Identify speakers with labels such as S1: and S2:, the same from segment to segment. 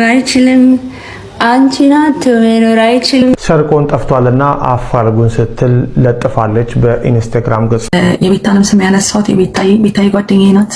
S1: አይችልም አንቺና ተመኖር አይችልም
S2: ሰርቆን ጠፍቷልና አፋልጉን ስትል ለጥፋለች በኢንስታግራም ገጽ።
S3: የቤታንም ስም ያነሳሁት የቤታዬ ጓደኛዬ ናት።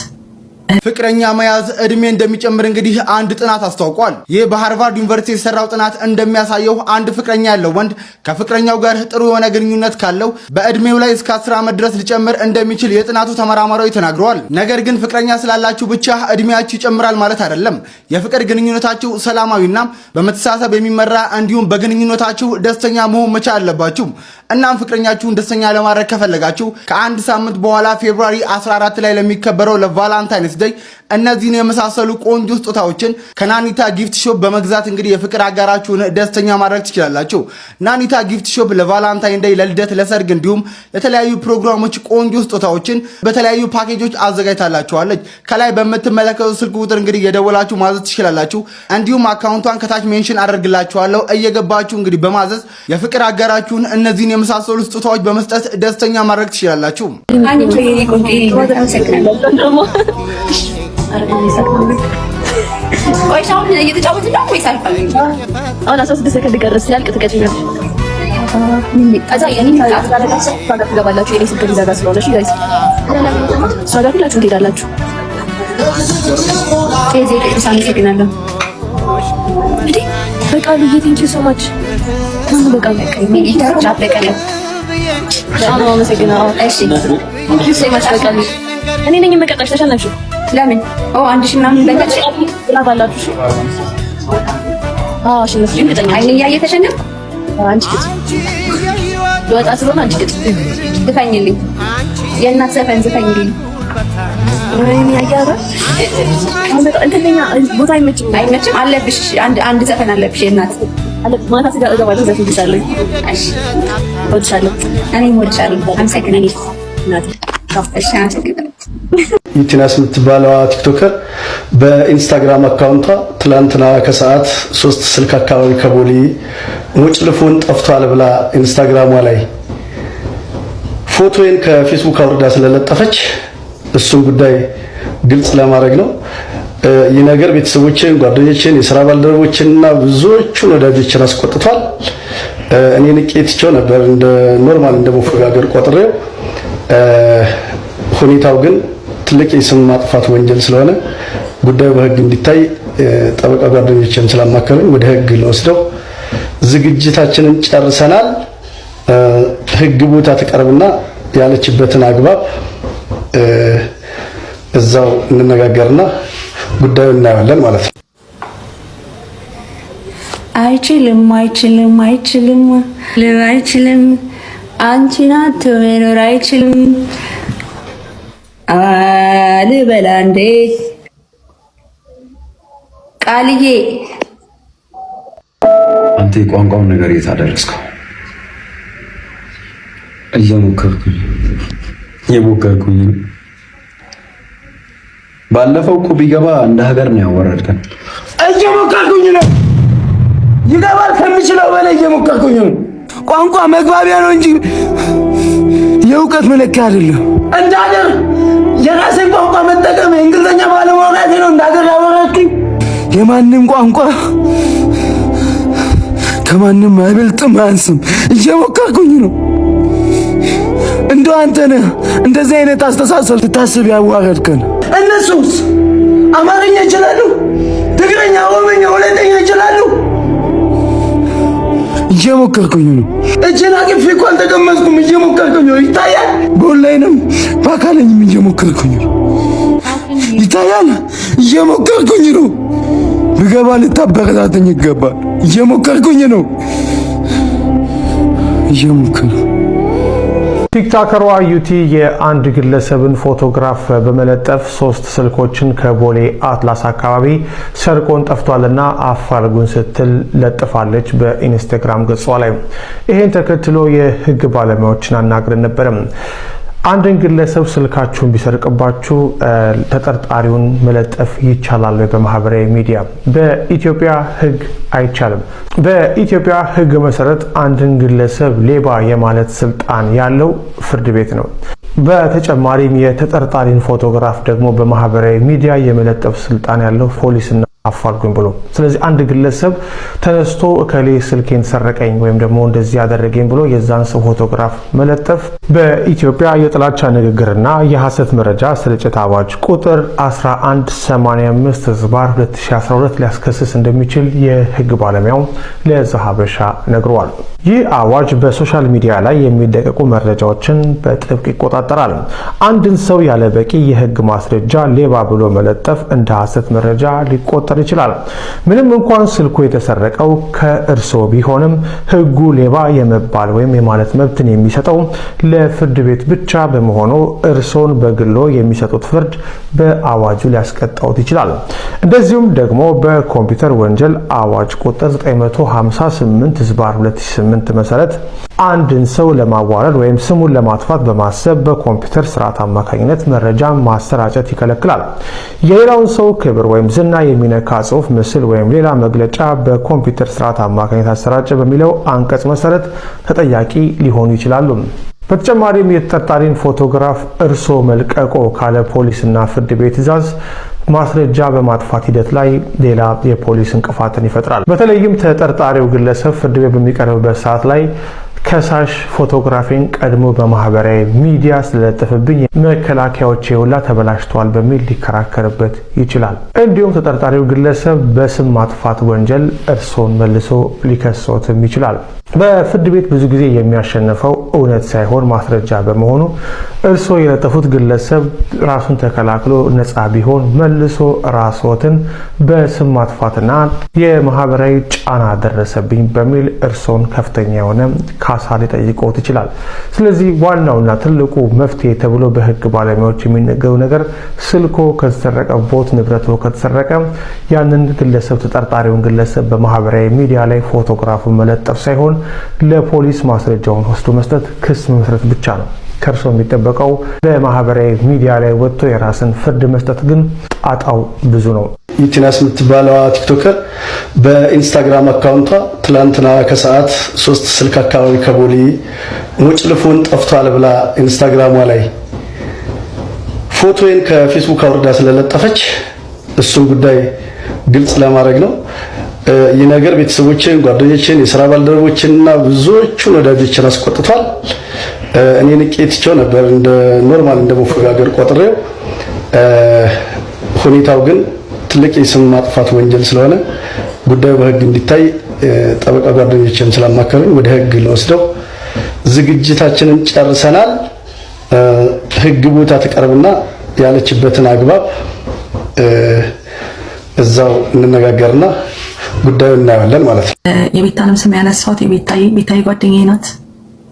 S4: ፍቅረኛ መያዝ እድሜ እንደሚጨምር እንግዲህ አንድ ጥናት አስታውቋል። ይህ በሃርቫርድ ዩኒቨርሲቲ የሰራው ጥናት እንደሚያሳየው አንድ ፍቅረኛ ያለው ወንድ ከፍቅረኛው ጋር ጥሩ የሆነ ግንኙነት ካለው በእድሜው ላይ እስከ 10 ዓመት ድረስ ሊጨምር እንደሚችል የጥናቱ ተመራማሪዎች ተናግረዋል። ነገር ግን ፍቅረኛ ስላላችሁ ብቻ እድሜያችሁ ይጨምራል ማለት አይደለም። የፍቅር ግንኙነታችሁ ሰላማዊና በመተሳሰብ የሚመራ እንዲሁም በግንኙነታችሁ ደስተኛ መሆን መቻል አለባችሁ። እናም ፍቅረኛችሁን ደስተኛ ለማድረግ ከፈለጋችሁ ከአንድ ሳምንት በኋላ ፌብሩዋሪ 14 ላይ ለሚከበረው ለቫላንታይንስ ዴይ እነዚህን የመሳሰሉ ቆንጆ ስጦታዎችን ከናኒታ ጊፍት ሾፕ በመግዛት እንግዲህ የፍቅር አጋራችሁን ደስተኛ ማድረግ ትችላላችሁ። ናኒታ ጊፍት ሾፕ ለቫላንታይን ዴይ፣ ለልደት፣ ለሰርግ እንዲሁም ለተለያዩ ፕሮግራሞች ቆንጆ ስጦታዎችን በተለያዩ ፓኬጆች አዘጋጅታላችኋለች። ከላይ በምትመለከቱት ስልክ ቁጥር እንግዲህ የደወላችሁ ማዘዝ ትችላላችሁ። እንዲሁም አካውንቷን ከታች ሜንሽን አደርግላችኋለሁ። እየገባችሁ እንግዲህ በማዘዝ የፍቅር አጋራችሁን እነዚህን የመሳሰሉ ስጦታዎች በመስጠት ደስተኛ ማድረግ ትችላላችሁ።
S3: እኔ ነኝ መቀጣሽ ተሸነፍሽ።
S1: ለምን አንድ ሺህ ምናምን በለች
S3: ላባላችሁ ሽነፍ ልንገጠኛ
S1: አይኔ ያየ ተሸነፍ
S3: አንቺ ወጣ ስለሆነ አንቺ
S1: ዝፈኝልኝ የእናት ዘፈን ዝፈኝልኝ።
S3: ወይኔ ያያራ እንተኛ ቦታ አይመችም
S1: አለብሽ አንድ ዘፈን አለብሽ የእናት
S3: ማታ ስጋ እገባለሁ ዘፈን ይሻለኝ። እሺ ወድሻለሁ።
S1: እኔም ወድሻለሁ። አመሰግናለሁ እናቴ።
S5: ኢቲናስ የምትባለዋ ቲክቶከር በኢንስታግራም አካውንቷ ትላንትና ከሰዓት 3 ስልክ አካባቢ ከቦሌ ሞጭልፎን ጠፍቷል ብላ ኢንስታግራሟ ላይ ፎቶዬን ከፌስቡክ አውርዳ ስለለጠፈች እሱን ጉዳይ ግልጽ ለማድረግ ነው። ይህ ነገር ቤተሰቦችን፣ ጓደኞችን፣ የሥራ ባልደረቦችንና ብዙዎቹን ወዳጆችን አስቆጥቷል። እኔ ንቄትቸው ነበር እንደ ኖርማል እንደ መፈጋገር ቆጥሬው ሁኔታው ግን ትልቅ የስም ማጥፋት ወንጀል ስለሆነ ጉዳዩ በሕግ እንዲታይ ጠበቃ ጓደኞችን ስላማከሩኝ ወደ ሕግ ለወስደው ዝግጅታችንን ጨርሰናል። ሕግ ቦታ ተቀርብና ያለችበትን አግባብ እዛው እንነጋገርና ጉዳዩን እናያለን ማለት ነው።
S1: አይችልም አንቺና ተመኖር አይችልም ልበላ እንዴ ቃልዬ
S6: አንተ የቋንቋውን ነገር የት አደረስከው? እየሞከርኩኝ ባለፈው እኮ ቢገባ እንደ ሀገር ነው ያወረድከን።
S7: እየሞከርኩኝ ነው። ይገባል ከሚችለው በላይ እየሞከርኩኝ ነው። ቋንቋ መግባቢያ ነው እንጂ የእውቀት መለኪያ አይደለም። እንዳገር የራሴን ቋንቋ መጠቀም የእንግሊዝኛ ባለማውራቴ ነው እንዳገር ያወራችኝ። የማንም ቋንቋ ከማንም አይበልጥም አያንስም። እየሞከርኩኝ ነው። እንደው አንተ ነህ እንደዚህ አይነት አስተሳሰብ ስታስብ ያዋረድከን። እነሱስ አማርኛ ይችላሉ፣ ትግርኛ፣ ኦሮምኛ፣ ወላይተኛ ይችላሉ። እየሞከርኩኝ ነው። እጄን አቅፌ እኮ አልተቀመጥኩም። እየሞከርኩኝ ነው። ይታያል። በኦንላይንም በአካልም እየሞከርኩኝ ነው። ይታያል። እየሞከርኩኝ ነው። ብገባ ልታበረታተኝ ይገባል። እየሞከርኩኝ ነው። እየሞከርኩ
S2: ቲክቶከሯ ዩቲ የአንድ ግለሰብን ፎቶግራፍ በመለጠፍ 3 ስልኮችን ከቦሌ አትላስ አካባቢ ሰርቆን ጠፍቷልና አፋልጉን ስትል ለጥፋለች በኢንስታግራም ገጿ ላይ። ይሄን ተከትሎ የህግ ባለሙያዎችን አናግረን ነበር። አንድን ግለሰብ ስልካችሁን ቢሰርቅባችሁ ተጠርጣሪውን መለጠፍ ይቻላል በማህበራዊ ሚዲያ? በኢትዮጵያ ህግ አይቻልም። በኢትዮጵያ ህግ መሰረት አንድን ግለሰብ ሌባ የማለት ስልጣን ያለው ፍርድ ቤት ነው። በተጨማሪም የተጠርጣሪን ፎቶግራፍ ደግሞ በማህበራዊ ሚዲያ የመለጠፍ ስልጣን ያለው ፖሊስና አፋልጉኝ ብሎ ስለዚህ አንድ ግለሰብ ተነስቶ እከሌ ስልኬን ሰረቀኝ ወይም ደግሞ እንደዚህ ያደረገኝ ብሎ የዛን ሰው ፎቶግራፍ መለጠፍ በኢትዮጵያ የጥላቻ ንግግርና የሐሰት መረጃ ስርጭት አዋጅ ቁጥር 1185/2012 ሊያስከስስ እንደሚችል የህግ ባለሙያው ለዘሀበሻ ነግሯል። ይህ አዋጅ በሶሻል ሚዲያ ላይ የሚለቀቁ መረጃዎችን በጥብቅ ይቆጣጠራል። አንድን ሰው ያለ በቂ የህግ ማስረጃ ሌባ ብሎ መለጠፍ እንደ ሐሰት መረጃ ሊቆጠር ይችላል። ምንም እንኳን ስልኩ የተሰረቀው ከእርሶ ቢሆንም ህጉ ሌባ የመባል ወይም የማለት መብትን የሚሰጠው ለፍርድ ቤት ብቻ በመሆኑ እርሶን በግሎ የሚሰጡት ፍርድ በአዋጁ ሊያስቀጣውት ይችላል። እንደዚሁም ደግሞ በኮምፒውተር ወንጀል አዋጅ ቁጥር 958/2008 መሰረት አንድን ሰው ለማዋረድ ወይም ስሙን ለማጥፋት በማሰብ በኮምፒውተር ስርዓት አማካኝነት መረጃ ማሰራጨት ይከለክላል። የሌላውን ሰው ክብር ወይም ዝና የሚነካ ጽሑፍ፣ ምስል ወይም ሌላ መግለጫ በኮምፒውተር ስርዓት አማካኝነት አሰራጨ በሚለው አንቀጽ መሰረት ተጠያቂ ሊሆኑ ይችላሉ። በተጨማሪም የተጠርጣሪን ፎቶግራፍ እርሶ መልቀቆ ካለ ፖሊስና ፍርድ ቤት ትዕዛዝ ማስረጃ በማጥፋት ሂደት ላይ ሌላ የፖሊስ እንቅፋትን ይፈጥራል። በተለይም ተጠርጣሪው ግለሰብ ፍርድ ቤት በሚቀርብበት ሰዓት ላይ ከሳሽ ፎቶግራፊን ቀድሞ በማህበራዊ ሚዲያ ስለለጠፈብኝ መከላከያዎች ሁላ ተበላሽተዋል በሚል ሊከራከርበት ይችላል። እንዲሁም ተጠርጣሪው ግለሰብ በስም ማጥፋት ወንጀል እርሶን መልሶ ሊከሶትም ይችላል። በፍርድ ቤት ብዙ ጊዜ የሚያሸንፈው እውነት ሳይሆን ማስረጃ በመሆኑ እርሶ የለጠፉት ግለሰብ ራሱን ተከላክሎ ነፃ ቢሆን መልሶ ራስዎትን በስም ማጥፋትና የማህበራዊ ጫና ደረሰብኝ በሚል እርሶን ከፍተኛ የሆነ ካሳ ሊጠይቅዎት ይችላል። ስለዚህ ዋናውና ትልቁ መፍትሄ ተብሎ በህግ ባለሙያዎች የሚነገረው ነገር ስልኮ ከተሰረቀቦት፣ ንብረቶ ከተሰረቀ ያንን ግለሰብ ተጠርጣሪውን ግለሰብ በማህበራዊ ሚዲያ ላይ ፎቶግራፉን መለጠፍ ሳይሆን ለፖሊስ ማስረጃውን ወስዶ መስጠት፣ ክስ መመስረት ብቻ ነው ከርሶ የሚጠበቀው። በማህበራዊ ሚዲያ ላይ ወጥቶ የራስን ፍርድ መስጠት ግን ጣጣው ብዙ ነው።
S5: ኢቲናስ የምትባለዋ ቲክቶከር በኢንስታግራም አካውንቷ ትላንትና ከሰዓት 3 ስልክ አካባቢ ከቦሌ ሙጭልፉን ጠፍቷል ብላ ኢንስታግራሟ ላይ ፎቶዬን ከፌስቡክ አውርዳ ስለለጠፈች እሱን ጉዳይ ግልጽ ለማድረግ ነው። ይህ ነገር ቤተሰቦችን፣ ጓደኞችን፣ የሥራ ባልደረቦችንና ብዙዎቹን ወዳጆችን አስቆጥቷል። እኔ ንቄትቸው ነበር እንደ ኖርማል እንደ መፈጋገር ቆጥሬው፣ ሁኔታው ግን ትልቅ የስም ማጥፋት ወንጀል ስለሆነ ጉዳዩ በህግ እንዲታይ ጠበቃ ጓደኞችን ስላማከሩኝ ወደ ህግ ለወስደው ዝግጅታችንን ጨርሰናል። ህግ ቦታ ተቀርብና ያለችበትን አግባብ እዛው እንነጋገርና ጉዳዩ እናያለን ማለት ነው።
S3: የቤታንም ስም ያነሳሁት ቤታዬ ጓደኛዬ ናት፣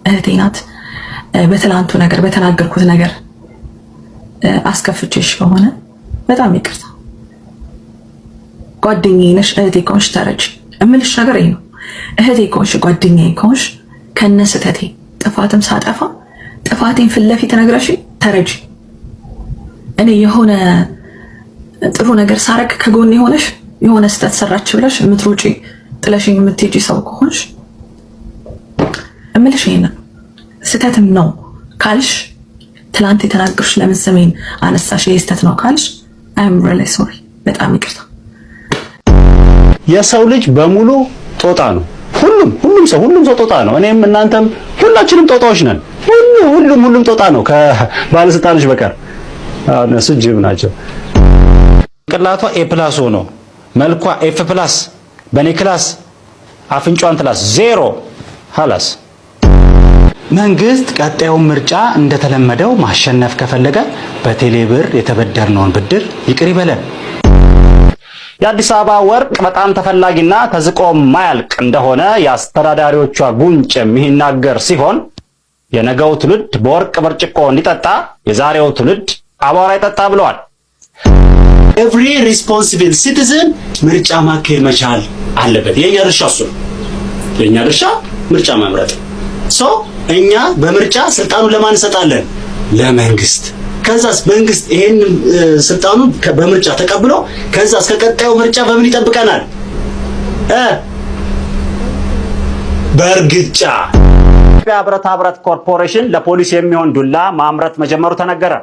S3: እህቴ ናት። በትላንቱ ነገር በተናገርኩት ነገር አስከፍቼሽ ከሆነ በጣም ይቅርታ። ጓደኛዬ ነሽ፣ እህቴ ከሆንሽ ተረጂ። እምልሽ ነገር ይሄ ነው። እህቴ ከሆንሽ ጓደኛዬ ከሆንሽ ከነ ስህተቴ ጥፋትም ሳጠፋ ጥፋቴን ፊት ለፊት ነግረሽ ተረጂ። እኔ የሆነ ጥሩ ነገር ሳረግ ከጎን የሆነሽ የሆነ ስህተት ሰራች ብለሽ የምትሮጪ ጥለሽኝ የምትሄጂ ሰው ከሆንሽ እምልሽ ይሄን ስህተትም ነው ካልሽ ትላንት የተናገርሽ ለምን ስሜን አነሳሽ? ስህተት ነው ካልሽ አም ሪሊ ሶሪ፣ በጣም ይቅርታ።
S8: የሰው ልጅ በሙሉ ጦጣ ነው። ሁሉም ሰው ጦጣ ነው። እኔም እናንተም ሁላችንም ጦጣዎች ነን። ሁሉም ጦጣ ነው ከባለስልጣኖች በቀር። እነሱ ጅብ ናቸው። ቅላቷ ኤ+ ሆኖ መልኳ F+፣ በኔ ክላስ አፍንጫዋን ትላስ 0 ሐላስ። መንግስት ቀጣዩን ምርጫ እንደተለመደው ማሸነፍ ከፈለገ በቴሌብር የተበደርነውን ብድር ይቅር ይበለን። የአዲስ አበባ ወርቅ በጣም ተፈላጊና ተዝቆ ማያልቅ እንደሆነ የአስተዳዳሪዎቿ ጉንጭ የሚናገር ሲሆን የነገው ትውልድ በወርቅ ብርጭቆ እንዲጠጣ የዛሬው ትውልድ አቧራ ይጠጣ ብለዋል። ኤቭሪ ሪስፖንሲብል ሲቲዝን ምርጫ ማካሄድ መቻል አለበት። የኛ ድርሻ እሱ ነው። የኛ ድርሻ ምርጫ መምረጥ። እኛ በምርጫ ስልጣኑን ለማን እንሰጣለን? ለመንግስት። ከዛስ መንግስት ይሄን ስልጣኑን በምርጫ ተቀብሎ ከዛስ ከቀጣዩ ምርጫ በምን ይጠብቀናል? በእርግጫ። የኢትዮጵያ ብረታ ብረት ኮርፖሬሽን ለፖሊስ የሚሆን ዱላ ማምረት መጀመሩ ተነገረ።